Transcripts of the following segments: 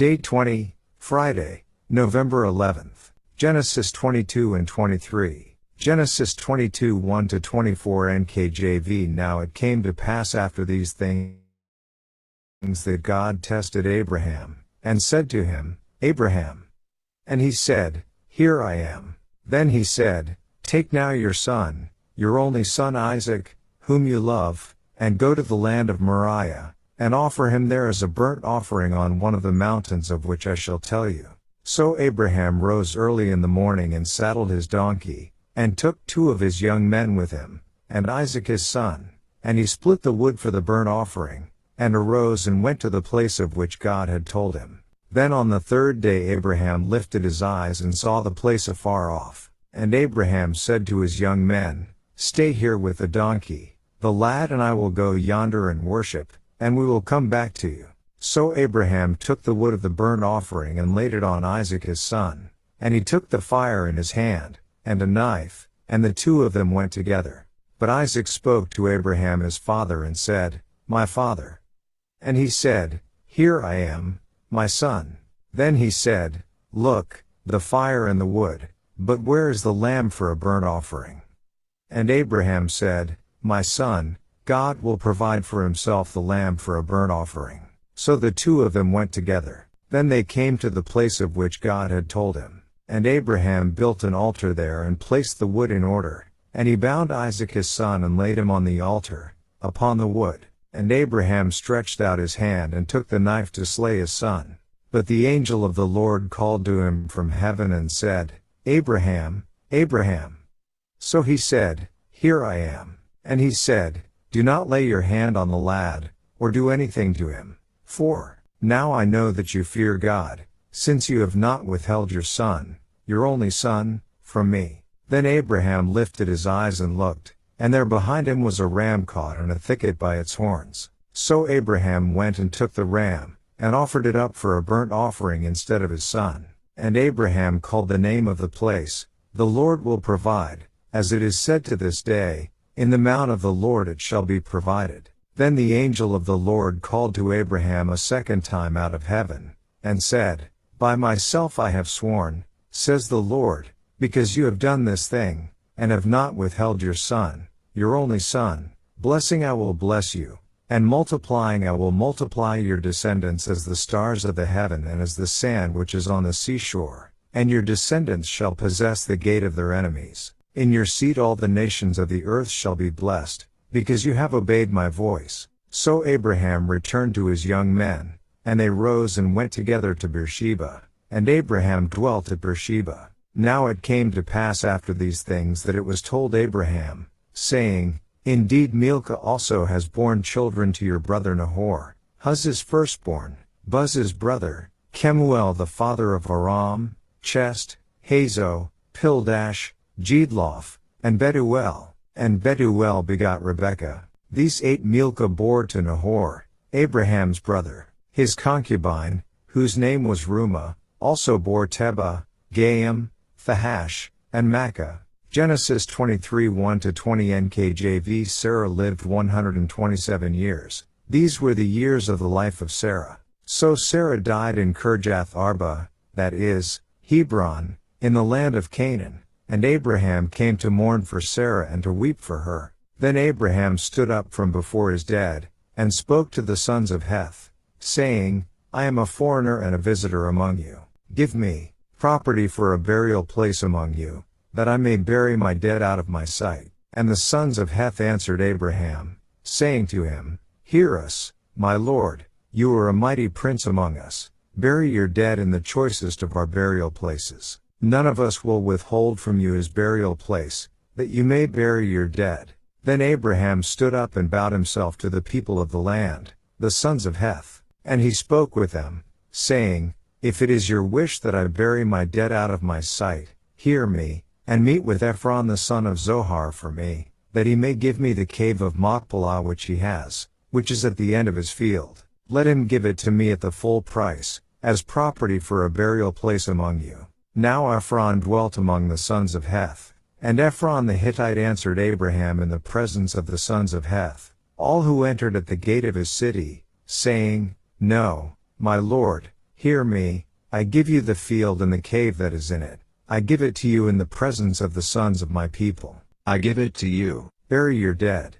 Day 20, Friday, November 11th. Genesis 22 and 23. Genesis 22 1-24 NKJV. Now it came to pass after these things that God tested Abraham, and said to him, Abraham. And he said, Here I am. Then he said, Take now your son, your only son Isaac, whom you love, and go to the land of Moriah, and offer him there as a burnt offering on one of the mountains of which I shall tell you. So Abraham rose early in the morning and saddled his donkey, and took 2 of his young men with him, and Isaac his son, and he split the wood for the burnt offering, and arose and went to the place of which God had told him. Then on the 3rd day Abraham lifted his eyes and saw the place afar off. And Abraham said to his young men, Stay here with the donkey, the lad and I will go yonder and worship, and we will come back to you. So Abraham took the wood of the burnt offering and laid it on Isaac his son, and he took the fire in his hand, and a knife, and the 2 of them went together. But Isaac spoke to Abraham his father and said, My father. And he said, Here I am, my son. Then he said, Look, the fire and the wood, but where is the lamb for a burnt offering? And Abraham said, My son, God will provide for himself the lamb for a burnt offering. So the 2 of them went together. Then they came to the place of which God had told him. And Abraham built an altar there and placed the wood in order. And he bound Isaac his son and laid him on the altar, upon the wood. And Abraham stretched out his hand and took the knife to slay his son. But the angel of the Lord called to him from heaven and said, Abraham, Abraham. So he said, Here I am. And he said, Do not lay your hand on the lad, or do anything to him. For now I know that you fear God, since you have not withheld your son, your only son, from me. Then Abraham lifted his eyes and looked, and there behind him was a ram caught in a thicket by its horns. So Abraham went and took the ram, and offered it up for a burnt offering instead of his son. And Abraham called the name of the place, The Lord will provide, as it is said to this day, In the mount of the Lord it shall be provided. Then the angel of the Lord called to Abraham a second time out of heaven, and said, By myself I have sworn, says the Lord, because you have done this thing, and have not withheld your son, your only son, blessing I will bless you, and multiplying I will multiply your descendants as the stars of the heaven and as the sand which is on the seashore, and your descendants shall possess the gate of their enemies. In your seed all the nations of the earth shall be blessed, because you have obeyed my voice. So Abraham returned to his young men, and they rose and went together to Beersheba, and Abraham dwelt at Beersheba. Now it came to pass after these things that it was told Abraham, saying, Indeed Milcah also has borne children to your brother Nahor, Huz his firstborn, Buz his brother, Kemuel the father of Aram, Chest, Hazo, Pildash, Jedloth, and Betuel. And Betuel begot Rebekah. These 8 Milcah bore to Nahor, Abraham's brother. His concubine, whose name was Reumah, also bore Tebah, Gaim, Thahash, and Makkah. Genesis 23 1-20 NKJV. Sarah lived 127 years. These were the years of the life of Sarah. So Sarah died in Kirjath Arba, that is, Hebron, in the land of Canaan. And Abraham came to mourn for Sarah and to weep for her. Then Abraham stood up from before his dead, and spoke to the sons of Heth, saying, I am a foreigner and a visitor among you. Give me property for a burial place among you, that I may bury my dead out of my sight. And the sons of Heth answered Abraham, saying to him, Hear us, my lord, you are a mighty prince among us. Bury your dead in the choicest of our burial places. None of us will withhold from you his burial place, that you may bury your dead. Then Abraham stood up and bowed himself to the people of the land, the sons of Heth. And he spoke with them, saying, If it is your wish that I bury my dead out of my sight, hear me, and meet with Ephron the son of Zohar for me, that he may give me the cave of Machpelah which he has, which is at the end of his field. Let him give it to me at the full price, as property for a burial place among you. Now Ephron dwelt among the sons of Heth. And Ephron the Hittite answered Abraham in the presence of the sons of Heth, all who entered at the gate of his city, saying, No, my lord, Hear me, I give you the field and the cave that is in it. I give it to you in the presence of the sons of my people. I give it to you, bury your dead.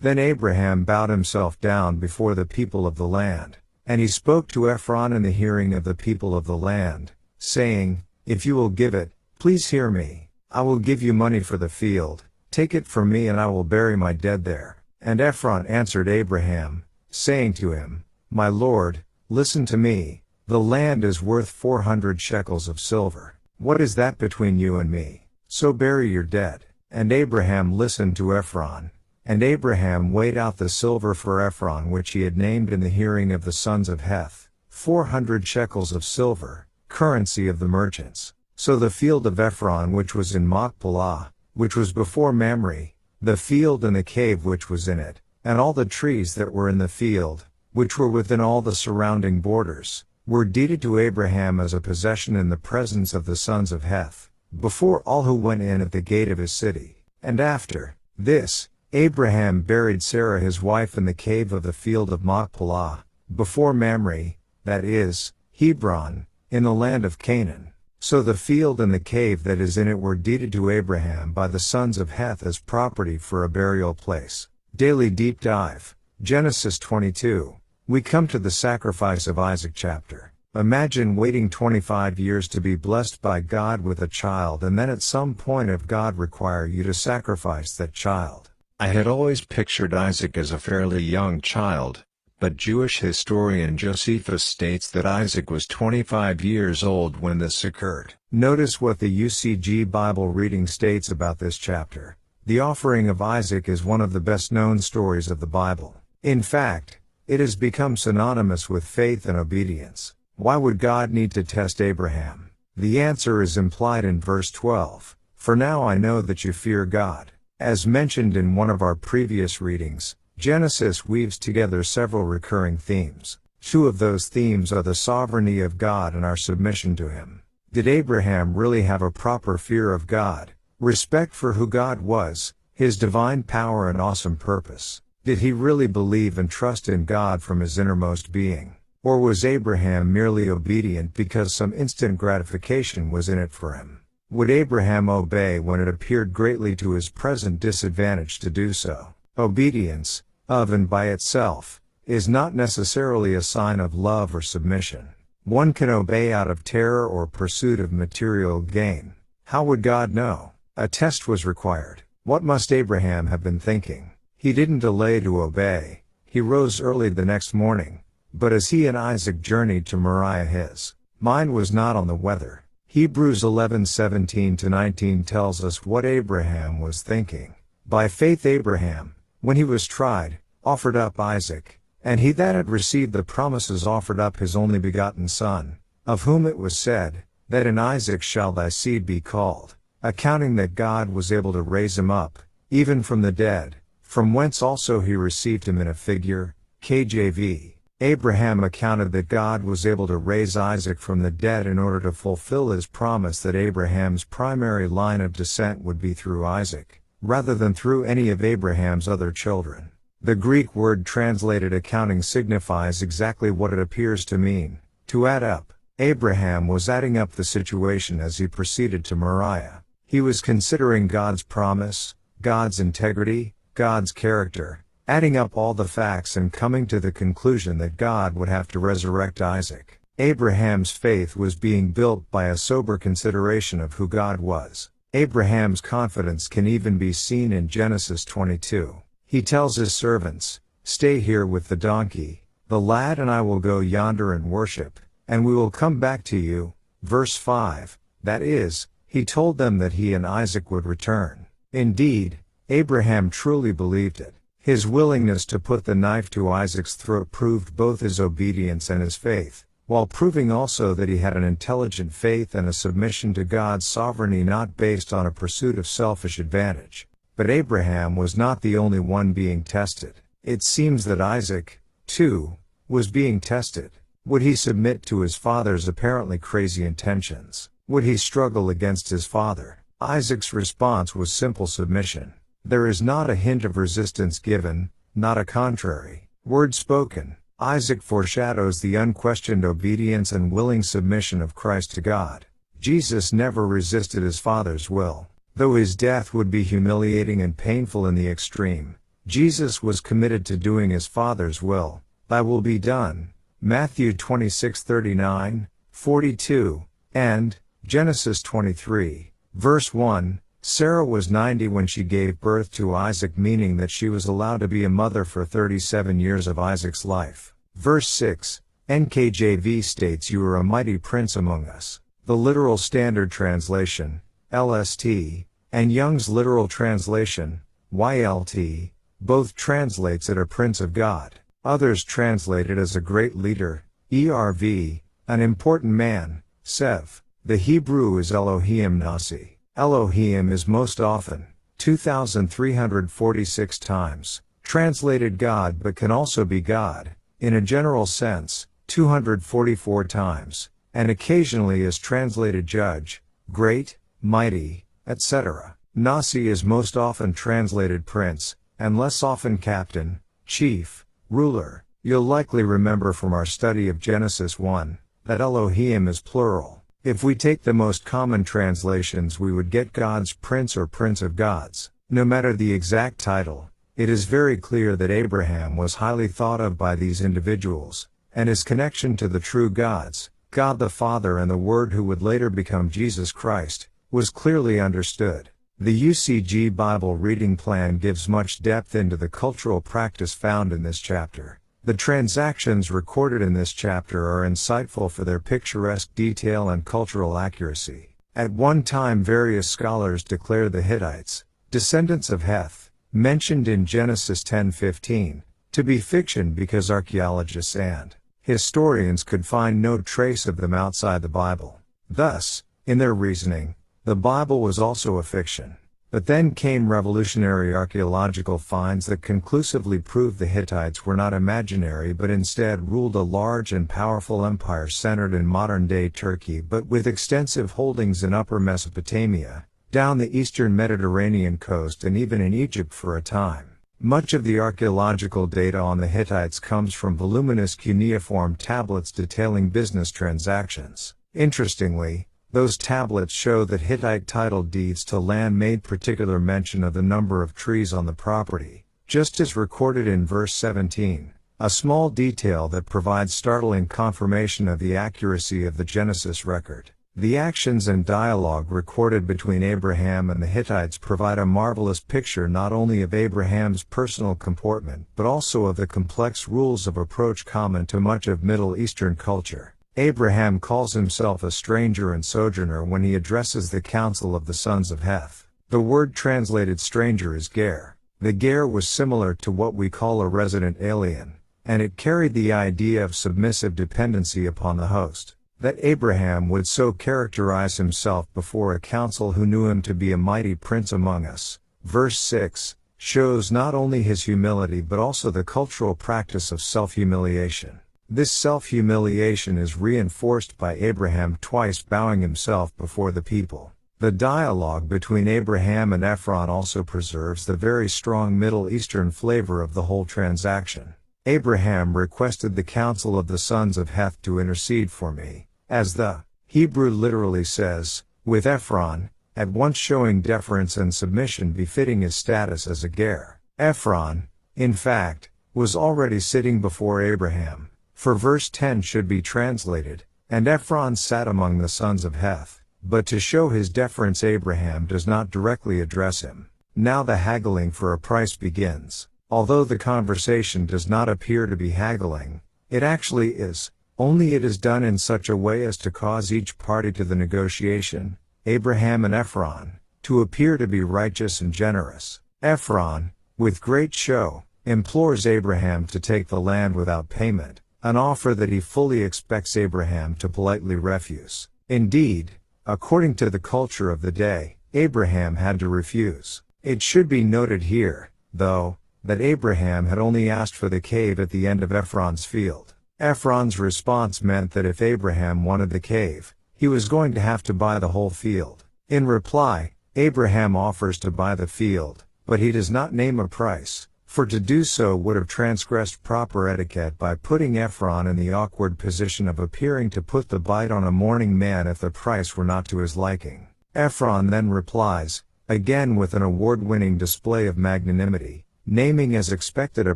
Then Abraham bowed himself down before the people of the land, and he spoke to Ephron in the hearing of the people of the land, saying, If you will give it, please hear me. I will give you money for the field, take it from me and I will bury my dead there. And Ephron answered Abraham, saying to him, My lord, listen to me, the land is worth 400 shekels of silver. What is that between you and me? So bury your dead. And Abraham listened to Ephron. And Abraham weighed out the silver for Ephron which he had named in the hearing of the sons of Heth, 400 shekels of silver, currency of the merchants. So the field of Ephron which was in Machpelah, which was before Mamre, the field and the cave which was in it, and all the trees that were in the field, which were within all the surrounding borders, were deeded to Abraham as a possession in the presence of the sons of Heth, before all who went in at the gate of his city. And after this, Abraham buried Sarah his wife in the cave of the field of Machpelah, before Mamre, that is, Hebron, in the land of Canaan. So the field and the cave that is in it were deeded to Abraham by the sons of Heth as property for a burial place. Daily Deep Dive, Genesis 22. We come to the sacrifice of Isaac chapter. Imagine waiting 25 years to be blessed by God with a child and then at some point of God require you to sacrifice that child. I had always pictured Isaac as a fairly young child, but Jewish historian Josephus states that Isaac was 25 years old when this occurred. Notice what the UCG Bible reading states about this chapter. The offering of Isaac is one of the best known stories of the Bible. In fact, it has become synonymous with faith and obedience. Why would God need to test Abraham? The answer is implied in verse 12. For now I know that you fear God. As mentioned in one of our previous readings, Genesis weaves together several recurring themes. Two of those themes are the sovereignty of God and our submission to Him. Did Abraham really have a proper fear of God, respect for who God was, His divine power and awesome purpose? Did he really believe and trust in God from his innermost being? Or was Abraham merely obedient because some instant gratification was in it for him? Would Abraham obey when it appeared greatly to his present disadvantage to do so? Obedience, of and by itself, is not necessarily a sign of love or submission. One can obey out of terror or pursuit of material gain. How would God know? A test was required. What must Abraham have been thinking? He didn't delay to obey. He rose early the next morning, but as he and Isaac journeyed to Moriah his mind was not on the weather. Hebrews 11:17-19 tells us what Abraham was thinking. By faith Abraham, when he was tried, offered up Isaac, and he that had received the promises offered up his only begotten son, of whom it was said, that in Isaac shall thy seed be called, accounting that God was able to raise him up, even from the dead, from whence also he received him in a figure, KJV. Abraham accounted that God was able to raise Isaac from the dead in order to fulfill his promise that Abraham's primary line of descent would be through Isaac, rather than through any of Abraham's other children. The Greek word translated accounting signifies exactly what it appears to mean, to add up. Abraham was adding up the situation as he proceeded to Moriah. He was considering God's promise, God's integrity, God's character, adding up all the facts and coming to the conclusion that God would have to resurrect Isaac. Abraham's faith was being built by a sober consideration of who God was. Abraham's confidence can even be seen in Genesis 22. He tells his servants, "Stay here with the donkey, the lad and I will go yonder and worship, and we will come back to you." Verse 5, that is, he told them that he and Isaac would return. Indeed, Abraham truly believed it. His willingness to put the knife to Isaac's throat proved both his obedience and his faith, while proving also that he had an intelligent faith and a submission to God's sovereignty not based on a pursuit of selfish advantage. But Abraham was not the only one being tested. It seems that Isaac, too, was being tested. Would he submit to his father's apparently crazy intentions? Would he struggle against his father? Isaac's response was simple submission. There is not a hint of resistance given, not a contrary word spoken. Isaac foreshadows the unquestioned obedience and willing submission of Christ to God. Jesus never resisted his Father's will. Though his death would be humiliating and painful in the extreme, Jesus was committed to doing his Father's will. Thy will be done. Matthew 26:39, 42, and Genesis 23, verse 1. Sarah was 90 when she gave birth to Isaac, meaning that she was allowed to be a mother for 37 years of Isaac's life. Verse 6, NKJV states, "You are a mighty prince among us." The Literal Standard Translation, LST, and Young's Literal Translation, YLT, both translates it a prince of God. Others translate it as a great leader, ERV, an important man, Sev. The Hebrew is Elohim Nasi. Elohim is most often, 2,346 times, translated God, but can also be God, in a general sense, 244 times, and occasionally is translated judge, great, mighty, etc. Nasi is most often translated prince, and less often captain, chief, ruler. You'll likely remember from our study of Genesis 1, that Elohim is plural. If we take the most common translations, we would get God's prince or prince of gods. No matter the exact title, it is very clear that Abraham was highly thought of by these individuals, and his connection to the true gods, God the Father and the Word who would later become Jesus Christ, was clearly understood. The UCG Bible reading plan gives much depth into the cultural practice found in this chapter. The transactions recorded in this chapter are insightful for their picturesque detail and cultural accuracy. At one time, various scholars declare the Hittites, descendants of Heth, mentioned in Genesis 10:15, to be fiction because archaeologists and historians could find no trace of them outside the Bible. Thus, in their reasoning, the Bible was also a fiction. But then came revolutionary archaeological finds that conclusively proved the Hittites were not imaginary but instead ruled a large and powerful empire centered in modern-day Turkey but with extensive holdings in Upper Mesopotamia, down the eastern Mediterranean coast and even in Egypt for a time. Much of the archaeological data on the Hittites comes from voluminous cuneiform tablets detailing business transactions. Interestingly, those tablets show that Hittite title deeds to land made particular mention of the number of trees on the property, just as recorded in verse 17, a small detail that provides startling confirmation of the accuracy of the Genesis record. The actions and dialogue recorded between Abraham and the Hittites provide a marvelous picture not only of Abraham's personal comportment but also of the complex rules of approach common to much of Middle Eastern culture. Abraham calls himself a stranger and sojourner when he addresses the council of the sons of Heth. The word translated stranger is ger. The ger was similar to what we call a resident alien, and it carried the idea of submissive dependency upon the host. That Abraham would so characterize himself before a council who knew him to be a mighty prince among us, verse 6, shows not only his humility but also the cultural practice of self-humiliation. This self-humiliation is reinforced by Abraham twice bowing himself before the people. The dialogue between Abraham and Ephron also preserves the very strong Middle Eastern flavor of the whole transaction. Abraham requested the council of the sons of Heth to intercede for me, as the Hebrew literally says, with Ephron, at once showing deference and submission befitting his status as a ger. Ephron, in fact, was already sitting before Abraham. For verse 10 should be translated, and Ephron sat among the sons of Heth. But to show his deference, Abraham does not directly address him. Now the haggling for a price begins. Although the conversation does not appear to be haggling, it actually is, only it is done in such a way as to cause each party to the negotiation, Abraham and Ephron, to appear to be righteous and generous. Ephron, with great show, implores Abraham to take the land without payment, an offer that he fully expects Abraham to politely refuse. Indeed, according to the culture of the day, Abraham had to refuse. It should be noted here, though, that Abraham had only asked for the cave at the end of Ephron's field. Ephron's response meant that if Abraham wanted the cave, he was going to have to buy the whole field. In reply, Abraham offers to buy the field, but he does not name a price. for to do so would have transgressed proper etiquette by putting Ephron in the awkward position of appearing to put the bite on a mourning man if the price were not to his liking. Ephron then replies, again with an award-winning display of magnanimity, naming as expected a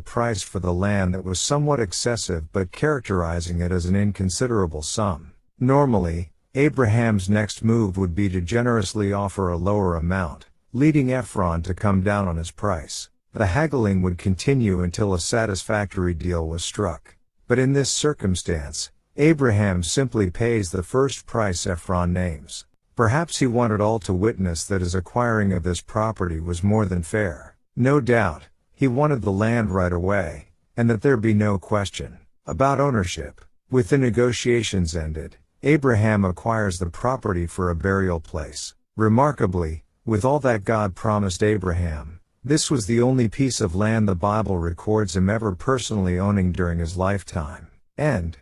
price for the land that was somewhat excessive but characterizing it as an inconsiderable sum. Normally, Abraham's next move would be to generously offer a lower amount, leading Ephron to come down on his price. The haggling would continue until a satisfactory deal was struck. But in this circumstance, Abraham simply pays the first price Ephron names. Perhaps he wanted all to witness that his acquiring of this property was more than fair. No doubt, he wanted the land right away, and that there be no question about ownership. With the negotiations ended, Abraham acquires the property for a burial place. Remarkably, with all that God promised Abraham, this was the only piece of land the Bible records him ever personally owning during his lifetime. End.